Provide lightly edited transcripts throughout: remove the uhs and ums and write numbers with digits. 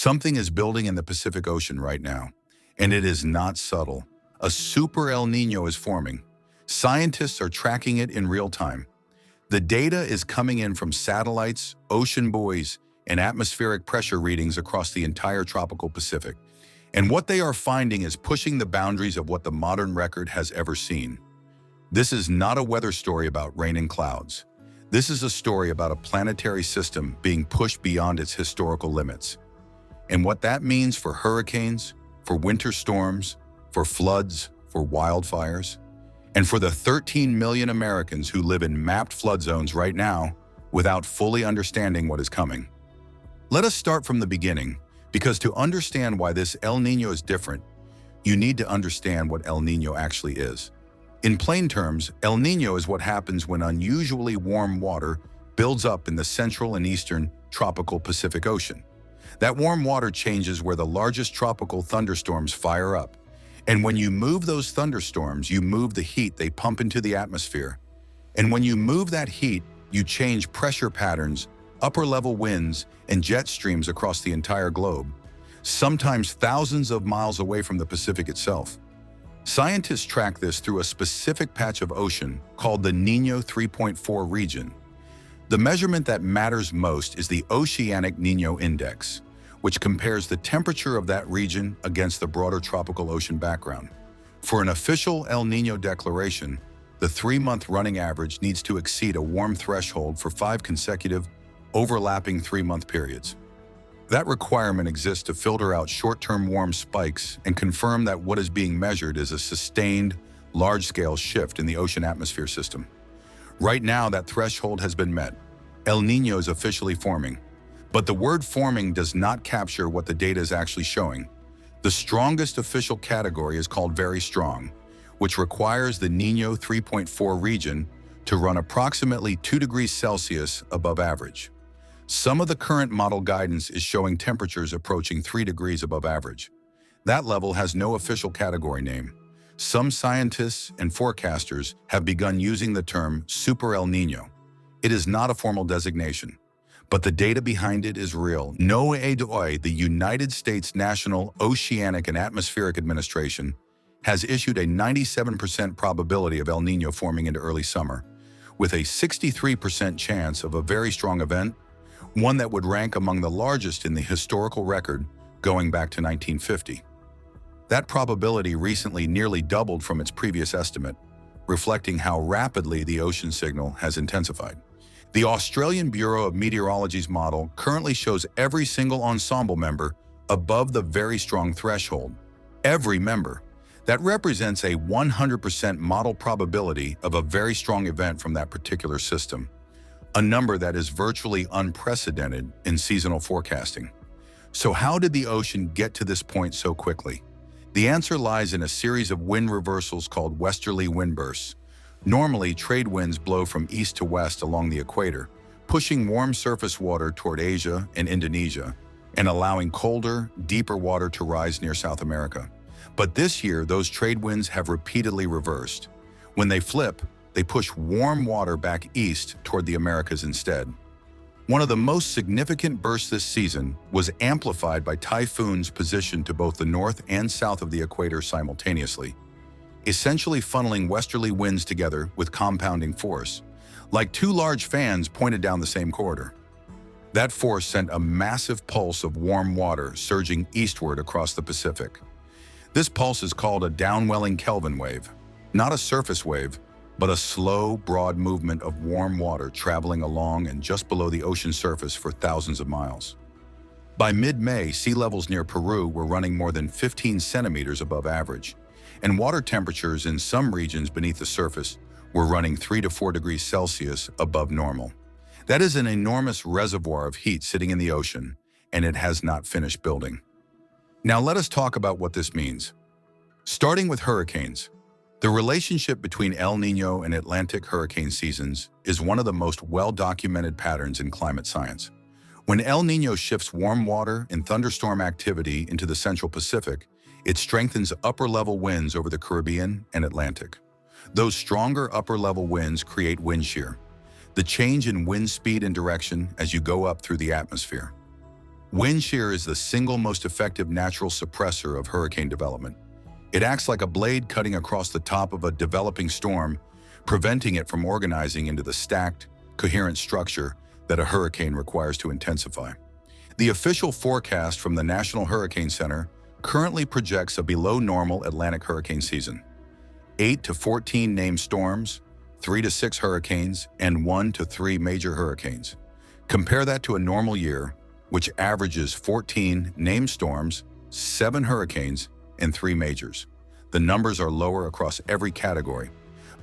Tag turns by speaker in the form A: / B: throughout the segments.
A: Something is building in the Pacific Ocean right now, and it is not subtle. A Super El Niño is forming. Scientists are tracking it in real time. The data is coming in from satellites, ocean buoys, and atmospheric pressure readings across the entire tropical Pacific. And what they are finding is pushing the boundaries of what the modern record has ever seen. This is not a weather story about rain and clouds. This is a story about a planetary system being pushed beyond its historical limits. And what that means for hurricanes, for winter storms, for floods, for wildfires, and for the 13 million Americans who live in mapped flood zones right now without fully understanding what is coming. Let us start from the beginning, because to understand why this El Niño is different, you need to understand what El Niño actually is. In plain terms, El Niño is what happens when unusually warm water builds up in the central and eastern tropical Pacific Ocean. That warm water changes where the largest tropical thunderstorms fire up. And when you move those thunderstorms, you move the heat they pump into the atmosphere. And when you move that heat, you change pressure patterns, upper-level winds, and jet streams across the entire globe, sometimes thousands of miles away from the Pacific itself. Scientists track this through a specific patch of ocean called the Nino 3.4 region. The measurement that matters most is the Oceanic Nino Index, which compares the temperature of that region against the broader tropical ocean background. For an official El Niño declaration, the 3-month running average needs to exceed a warm threshold for 5 consecutive, overlapping 3-month periods. That requirement exists to filter out short-term warm spikes and confirm that what is being measured is a sustained, large-scale shift in the ocean atmosphere system. Right now, that threshold has been met. El Niño is officially forming. But the word forming does not capture what the data is actually showing. The strongest official category is called very strong, which requires the Nino 3.4 region to run approximately 2 degrees Celsius above average. Some of the current model guidance is showing temperatures approaching 3 degrees above average. That level has no official category name. Some scientists and forecasters have begun using the term Super El Niño. It is not a formal designation, but the data behind it is real. NOAA, the United States National Oceanic and Atmospheric Administration, has issued a 97% probability of El Niño forming into early summer, with a 63% chance of a very strong event, one that would rank among the largest in the historical record going back to 1950. That probability recently nearly doubled from its previous estimate, reflecting how rapidly the ocean signal has intensified. The Australian Bureau of Meteorology's model currently shows every single ensemble member above the very strong threshold. Every member. That represents a 100% model probability of a very strong event from that particular system, a number that is virtually unprecedented in seasonal forecasting. So how did the ocean get to this point so quickly? The answer lies in a series of wind reversals called westerly wind bursts. Normally, trade winds blow from east to west along the equator, pushing warm surface water toward Asia and Indonesia, and allowing colder, deeper water to rise near South America. But this year, those trade winds have repeatedly reversed. When they flip, they push warm water back east toward the Americas instead. One of the most significant bursts this season was amplified by typhoons positioned to both the north and south of the equator simultaneously, essentially funneling westerly winds together with compounding force, like 2 large fans pointed down the same corridor. That force sent a massive pulse of warm water surging eastward across the Pacific. This pulse is called a downwelling Kelvin wave, not a surface wave, but a slow, broad movement of warm water traveling along and just below the ocean surface for thousands of miles. By mid-May, sea levels near Peru were running more than 15 centimeters above average, and water temperatures in some regions beneath the surface were running 3 to 4 degrees Celsius above normal. That is an enormous reservoir of heat sitting in the ocean, and it has not finished building. Now let us talk about what this means. Starting with hurricanes. The relationship between El Niño and Atlantic hurricane seasons is one of the most well-documented patterns in climate science. When El Niño shifts warm water and thunderstorm activity into the central Pacific, it strengthens upper-level winds over the Caribbean and Atlantic. Those stronger upper-level winds create wind shear, the change in wind speed and direction as you go up through the atmosphere. Wind shear is the single most effective natural suppressor of hurricane development. It acts like a blade cutting across the top of a developing storm, preventing it from organizing into the stacked, coherent structure that a hurricane requires to intensify. The official forecast from the National Hurricane Center currently projects a below-normal Atlantic hurricane season. 8 to 14 named storms, 3 to 6 hurricanes, and 1 to 3 major hurricanes. Compare that to a normal year, which averages 14 named storms, 7 hurricanes, and 3 majors. The numbers are lower across every category,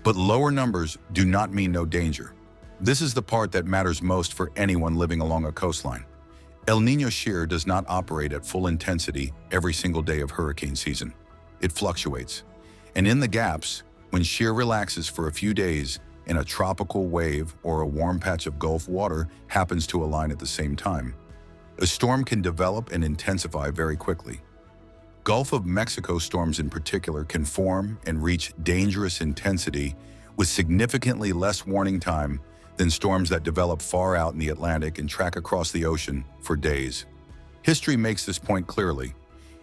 A: but lower numbers do not mean no danger. This is the part that matters most for anyone living along a coastline. El Niño shear does not operate at full intensity every single day of hurricane season. It fluctuates. And in the gaps, when shear relaxes for a few days and a tropical wave or a warm patch of Gulf water happens to align at the same time, a storm can develop and intensify very quickly. Gulf of Mexico storms in particular can form and reach dangerous intensity with significantly less warning time than storms that develop far out in the Atlantic and track across the ocean for days. History makes this point clearly.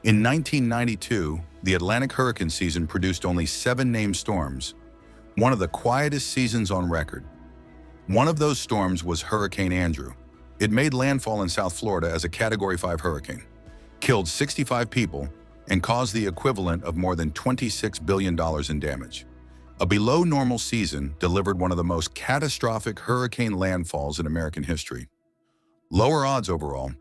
A: In 1992, the Atlantic hurricane season produced only 7 named storms, one of the quietest seasons on record. One of those storms was Hurricane Andrew. It made landfall in South Florida as a Category 5 hurricane, killed 65 people, and caused the equivalent of more than $26 billion in damage. A below-normal season delivered one of the most catastrophic hurricane landfalls in American history. Lower odds overall,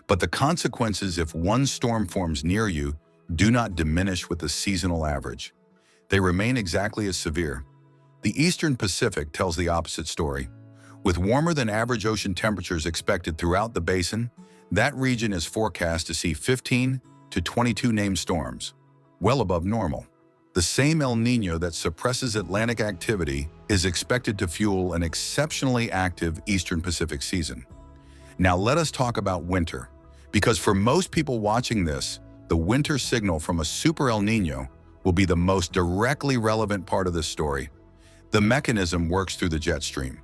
A: but the consequences if one storm forms near you do not diminish with the seasonal average. They remain exactly as severe. The Eastern Pacific tells the opposite story. With warmer than average ocean temperatures expected throughout the basin, that region is forecast to see 15 to 22 named storms, well above normal. The same El Niño that suppresses Atlantic activity is expected to fuel an exceptionally active Eastern Pacific season. Now let us talk about winter, because for most people watching this, the winter signal from a Super El Niño will be the most directly relevant part of this story. The mechanism works through the jet stream.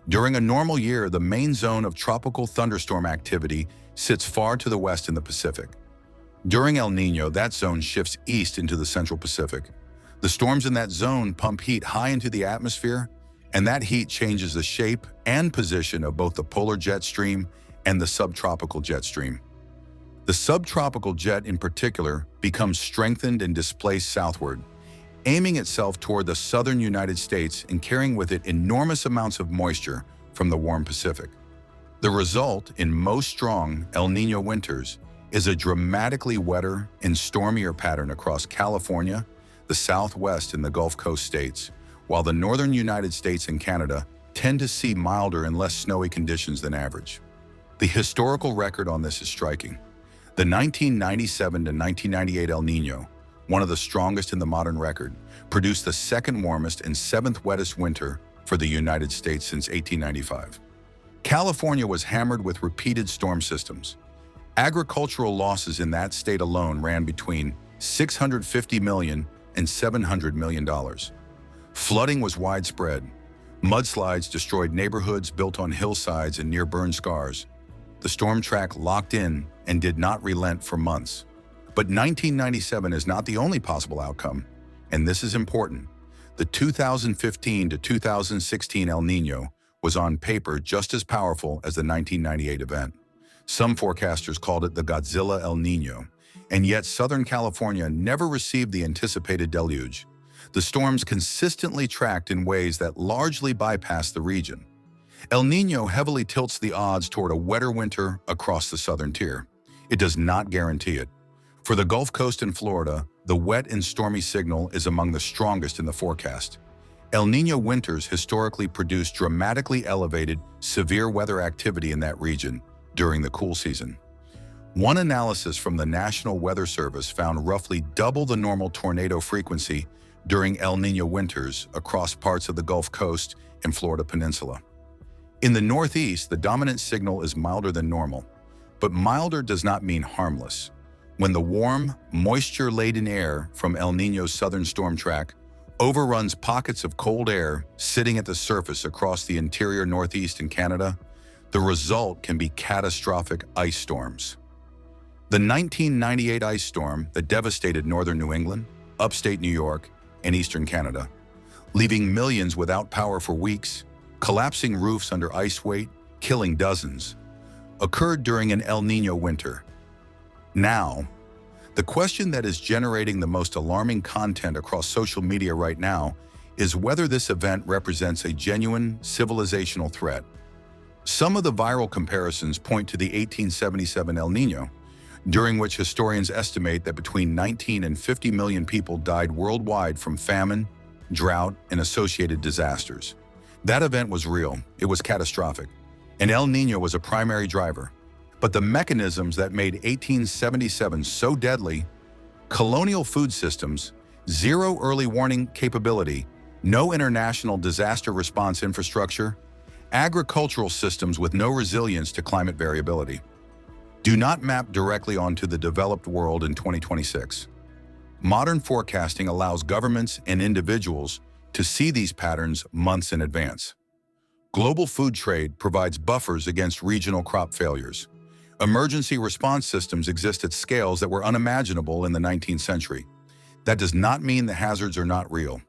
A: During a normal year, the main zone of tropical thunderstorm activity sits far to the west in the Pacific. During El Niño, that zone shifts east into the Central Pacific. The storms in that zone pump heat high into the atmosphere, and that heat changes the shape and position of both the polar jet stream and the subtropical jet stream. The subtropical jet in particular becomes strengthened and displaced southward, aiming itself toward the southern United States and carrying with it enormous amounts of moisture from the warm Pacific. The result in most strong El Niño winters is a dramatically wetter and stormier pattern across California, the Southwest, and the Gulf Coast states, while the northern United States and Canada tend to see milder and less snowy conditions than average. The historical record on this is striking. The 1997 to 1998 El Niño, one of the strongest in the modern record, produced the second warmest and 7th wettest winter for the United States since 1895. California was hammered with repeated storm systems. Agricultural losses in that state alone ran between $650 million and $700 million. Flooding was widespread. Mudslides destroyed neighborhoods built on hillsides and near burn scars. The storm track locked in and did not relent for months. But 1997 is not the only possible outcome, and this is important. The 2015 to 2016 El Niño was on paper just as powerful as the 1998 event. Some forecasters called it the Godzilla El Niño, and yet Southern California never received the anticipated deluge. The storms consistently tracked in ways that largely bypassed the region. El Niño heavily tilts the odds toward a wetter winter across the southern tier. It does not guarantee it. For the Gulf Coast and Florida, the wet and stormy signal is among the strongest in the forecast. El Niño winters historically produce dramatically elevated, severe weather activity in that region during the cool season. One analysis from the National Weather Service found roughly double the normal tornado frequency during El Niño winters across parts of the Gulf Coast and Florida Peninsula. In the Northeast, the dominant signal is milder than normal, but milder does not mean harmless. When the warm, moisture-laden air from El Niño's southern storm track overruns pockets of cold air sitting at the surface across the interior Northeast and Canada, the result can be catastrophic ice storms. The 1998 ice storm that devastated northern New England, upstate New York, and eastern Canada, leaving millions without power for weeks, collapsing roofs under ice weight, killing dozens, occurred during an El Niño winter. Now, the question that is generating the most alarming content across social media right now is whether this event represents a genuine civilizational threat. Some of the viral comparisons point to the 1877 El Niño, during which historians estimate that between 19 and 50 million people died worldwide from famine, drought, and associated disasters. That event was real, it was catastrophic, and El Niño was a primary driver. But the mechanisms that made 1877 so deadly, colonial food systems, zero early warning capability, no international disaster response infrastructure, agricultural systems with no resilience to climate variability, do not map directly onto the developed world in 2026. Modern forecasting allows governments and individuals to see these patterns months in advance. Global food trade provides buffers against regional crop failures. Emergency response systems exist at scales that were unimaginable in the 19th century. That does not mean the hazards are not real.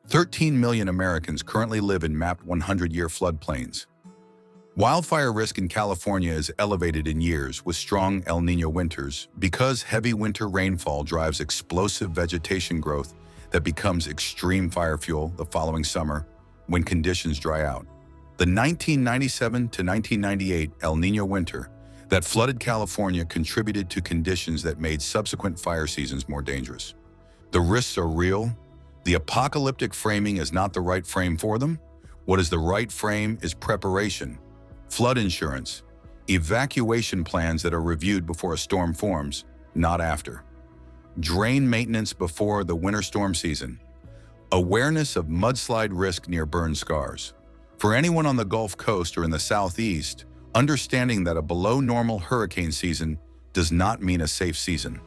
A: 13 million Americans currently live in mapped 100-year floodplains. Wildfire risk in California is elevated in years with strong El Niño winters because heavy winter rainfall drives explosive vegetation growth that becomes extreme fire fuel the following summer when conditions dry out. The 1997 to 1998 El Niño winter that flooded California contributed to conditions that made subsequent fire seasons more dangerous. The risks are real. The apocalyptic framing is not the right frame for them. What is the right frame is preparation, flood insurance, evacuation plans that are reviewed before a storm forms, not after. Drain maintenance before the winter storm season. Awareness of mudslide risk near burn scars. For anyone on the Gulf Coast or in the Southeast, understanding that a below-normal hurricane season does not mean a safe season,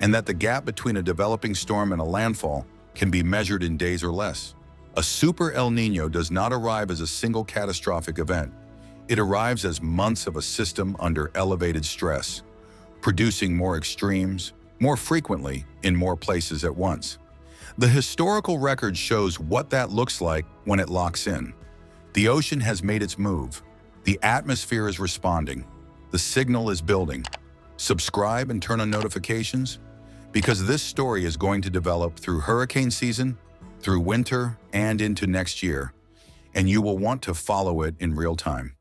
A: and that the gap between a developing storm and a landfall can be measured in days or less. A Super El Niño does not arrive as a single catastrophic event. It arrives as months of a system under elevated stress, producing more extremes, more frequently, in more places at once. The historical record shows what that looks like when it locks in. The ocean has made its move. The atmosphere is responding. The signal is building. Subscribe and turn on notifications, because this story is going to develop through hurricane season, through winter, and into next year, and you will want to follow it in real time.